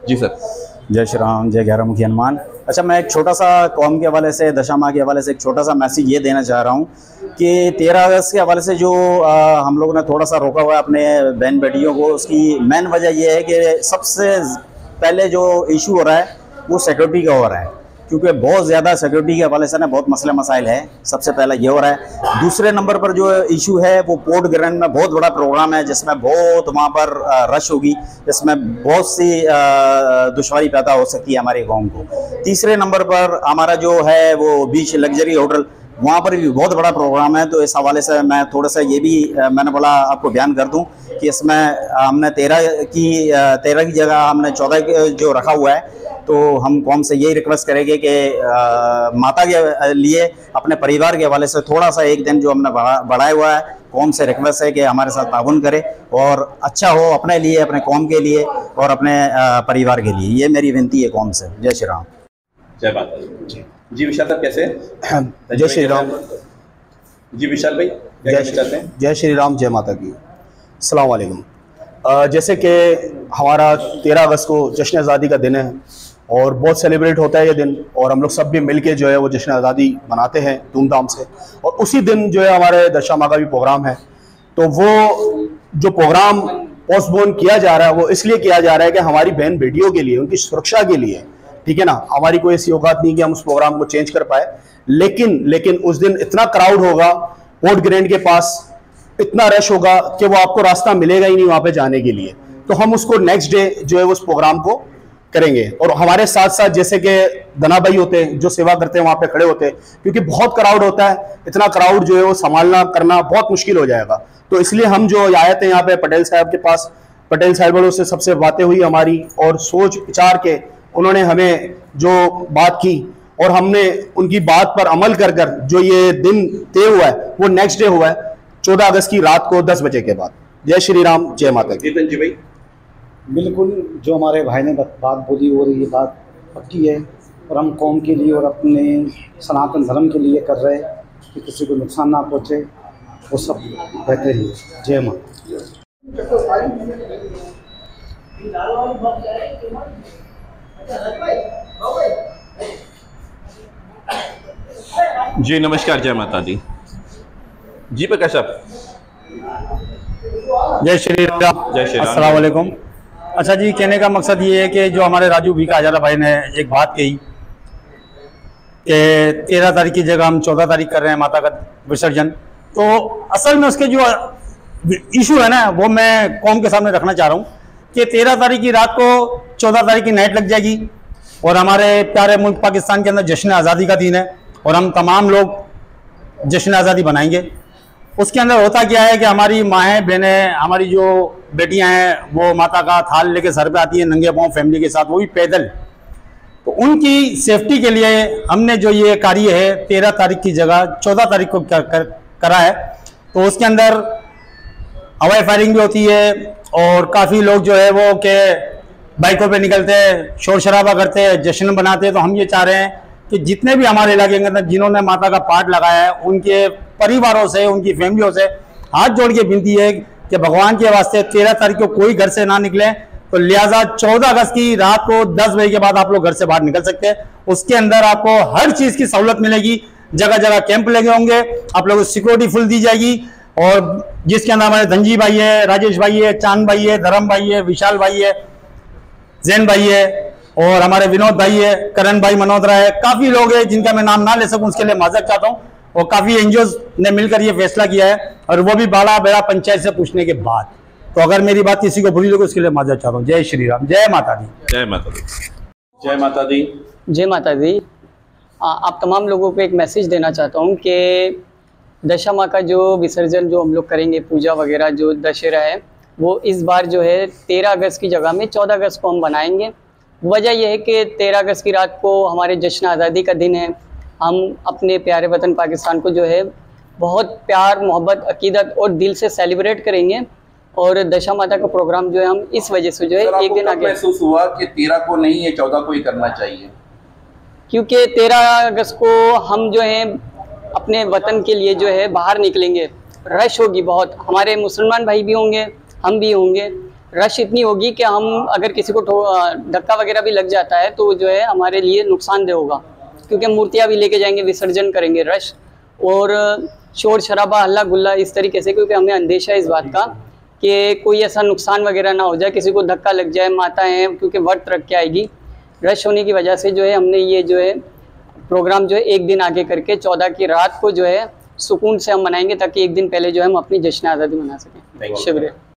जी sir. जय श्री राम, जय ग्यारहमुखी हनुमान। अच्छा, मैं एक छोटा सा कौम के हवाले से, दशा माँ के हवाले से एक छोटा सा मैसेज ये देना चाह रहा हूँ कि 13 अगस्त के हवाले से जो हम लोगों ने थोड़ा सा रोका हुआ है अपने बहन बेटियों को, उसकी मेन वजह ये है कि सबसे पहले जो इशू हो रहा है वो सिक्योरिटी का हो रहा है, क्योंकि बहुत ज़्यादा सिक्योरिटी के हवाले से ना बहुत मसले मसाइल है। सबसे पहला ये हो रहा है। दूसरे नंबर पर जो इशू है वो पोर्ट ग्राउंड में बहुत बड़ा प्रोग्राम है, जिसमें बहुत वहाँ पर रश होगी, जिसमें बहुत सी दुश्वारी पैदा हो सकती है हमारे कौम को। तीसरे नंबर पर हमारा जो है वो बीच लग्जरी होटल, वहाँ पर भी बहुत बड़ा प्रोग्राम है। तो इस हवाले से मैं थोड़ा सा ये भी मैंने बोला आपको बयान कर दूं कि इसमें हमने 13 की जगह हमने 14 जो रखा हुआ है। तो हम कौम से यही रिक्वेस्ट करेंगे कि माता के लिए अपने परिवार के हवाले से थोड़ा सा एक दिन जो हमने बढ़ाया हुआ है, कौम से रिक्वेस्ट है कि हमारे साथ ताउन करे और अच्छा हो अपने लिए, अपने कौम के लिए और अपने परिवार के लिए। ये मेरी विनती है कौम से। जय श्री राम। जय माता दी। जी विशाल साहब कैसे हैं? जय श्री राम। जी विशाल भाई चाहते हैं? जय श्री राम, जय माता की। अस्सलाम वालेकुम। जैसे कि हमारा 13 अगस्त को जश्न आज़ादी का दिन है और बहुत सेलिब्रेट होता है ये दिन, और हम लोग सब भी मिल के जो है वो जश्न आज़ादी मनाते हैं धूमधाम से। और उसी दिन जो है हमारे दशा माँ का भी प्रोग्राम है। तो वो जो प्रोग्राम पोस्टपोन किया जा रहा है वो इसलिए किया जा रहा है कि हमारी बहन बेटियों के लिए, उनकी सुरक्षा के लिए, ठीक है ना। हमारी कोई ऐसी औकात नहीं कि हम उस प्रोग्राम को चेंज कर पाए, लेकिन उस दिन इतना क्राउड होगा पोर्ट ग्राउंड के पास, इतना रश होगा कि वो आपको रास्ता मिलेगा ही नहीं वहाँ पे जाने के लिए। तो हम उसको नेक्स्ट डे जो है उस प्रोग्राम को करेंगे। और हमारे साथ साथ जैसे कि दना भाई होते हैं जो सेवा करते हैं वहाँ पे खड़े होते हैं, क्योंकि बहुत क्राउड होता है। इतना क्राउड जो है वो संभालना करना बहुत मुश्किल हो जाएगा। तो इसलिए हम जो आए थे यहाँ पे पटेल साहब के पास, पटेल साहब वालों से सबसे बातें हुई हमारी और सोच विचार के उन्होंने हमें जो बात की और हमने उनकी बात पर अमल कर जो ये दिन तय हुआ है वो नेक्स्ट डे हुआ है 14 अगस्त की रात को 10 बजे के बाद। जय श्री राम, जय माता की। जी भाई बिल्कुल, जो हमारे भाई ने बात बोली और ये बात पक्की है, और हम कौम के लिए और अपने सनातन धर्म के लिए कर रहे हैं कि किसी को नुकसान ना पहुँचे, वो सब बेहतर ही है। जय माँ। जी नमस्कार, जय माता दी। जी प्रकाश साहब। जय श्री राम। जय श्री राम। अस्सलाम वालेकुम। अच्छा जी, कहने का मकसद ये है कि जो हमारे राजू भी का हजारा भाई ने एक बात कही कि 13 तारीख की जगह हम 14 तारीख कर रहे हैं माता का विसर्जन, तो असल में उसके जो इशू है ना वो मैं कौम के सामने रखना चाह रहा हूँ कि 13 तारीख की रात को 14 तारीख की नाइट लग जाएगी और हमारे प्यारे मुल्क पाकिस्तान के अंदर जश्न आज़ादी का दिन है और हम तमाम लोग जश्न आज़ादी बनाएंगे। उसके अंदर होता क्या है कि हमारी माएँ बहनें, हमारी जो बेटियां हैं वो माता का थाल लेके सर पे आती हैं नंगे पाँव फैमिली के साथ, वो भी पैदल। तो उनकी सेफ्टी के लिए हमने जो ये कार्य है 13 तारीख की जगह 14 तारीख को करा है। तो उसके अंदर हवाई फायरिंग भी होती है और काफ़ी लोग जो है वो के बाइकों पे निकलते हैं, शोर शराबा करते हैं, जश्न बनाते हैं। तो हम ये चाह रहे हैं कि जितने भी हमारे इलाके के अंदर जिन्होंने माता का पाठ लगाया है उनके परिवारों से, उनकी फैमिलियों से हाथ जोड़ के विनती है कि भगवान के वास्ते 13 तारीख को कोई घर से ना निकले। तो लिहाजा 14 अगस्त की रात को 10 बजे के बाद आप लोग घर से बाहर निकल सकते हैं। उसके अंदर आपको हर चीज़ की सहूलत मिलेगी, जगह जगह कैंप लगे होंगे, आप लोगों को सिक्योरिटी फुल दी जाएगी। और जिसके अंदर हमारे धनजी भाई है, राजेश भाई है, चांद भाई है, धर्म भाई है, विशाल भाई है, जैन भाई है और हमारे विनोद भाई है, करण भाई मनोदरा है, काफ़ी लोग हैं जिनका मैं नाम ना ले सकूं उसके लिए माजरत चाहता हूं। और काफ़ी एनजीओज ने मिलकर ये फैसला किया है और वो भी बड़ा बेड़ा पंचायत से पूछने के बाद। तो अगर मेरी बात किसी को बुरी लगे उसके लिए माजरत चाहता हूँ। जय श्री राम, जय माता दी। जय माता दी। जय माता दी। जय माता दी। आप तमाम लोगों को एक मैसेज देना चाहता हूँ कि दशा माँ का जो विसर्जन जो हम लोग करेंगे, पूजा वगैरह जो दशहरा है, वो इस बार जो है 13 अगस्त की जगह में 14 अगस्त को हम बनाएंगे। वजह यह है कि 13 अगस्त की रात को हमारे जश्न आज़ादी का दिन है। हम अपने प्यारे वतन पाकिस्तान को जो है बहुत प्यार, मोहब्बत, अकीदत और दिल से सेलिब्रेट करेंगे। और दशा माता का प्रोग्राम जो है हम इस वजह से जो है एक दिन आगे महसूस हुआ कि 13 को नहीं है 14 को ही करना चाहिए, क्योंकि 13 अगस्त को हम जो है अपने वतन के लिए जो है बाहर निकलेंगे, रश होगी बहुत, हमारे मुसलमान भाई भी होंगे, हम भी होंगे, रश इतनी होगी कि हम अगर किसी को धक्का वगैरह भी लग जाता है तो जो है हमारे लिए नुकसानदेह होगा, क्योंकि मूर्तियाँ भी लेके जाएंगे, विसर्जन करेंगे, रश और शोर शराबा हल्ला गुल्ला इस तरीके से, क्योंकि हमें अंदेशा है इस बात का कि कोई ऐसा नुकसान वगैरह ना हो जाए, किसी को धक्का लग जाए, माताएं हैं क्योंकि व्रत रख के आएगी। रश होने की वजह से जो है हमने ये जो है प्रोग्राम जो है एक दिन आगे करके 14 की रात को जो है सुकून से हम मनाएंगे, ताकि एक दिन पहले जो है हम अपनी जश्न आज़ादी मना सकें। शुक्रिया।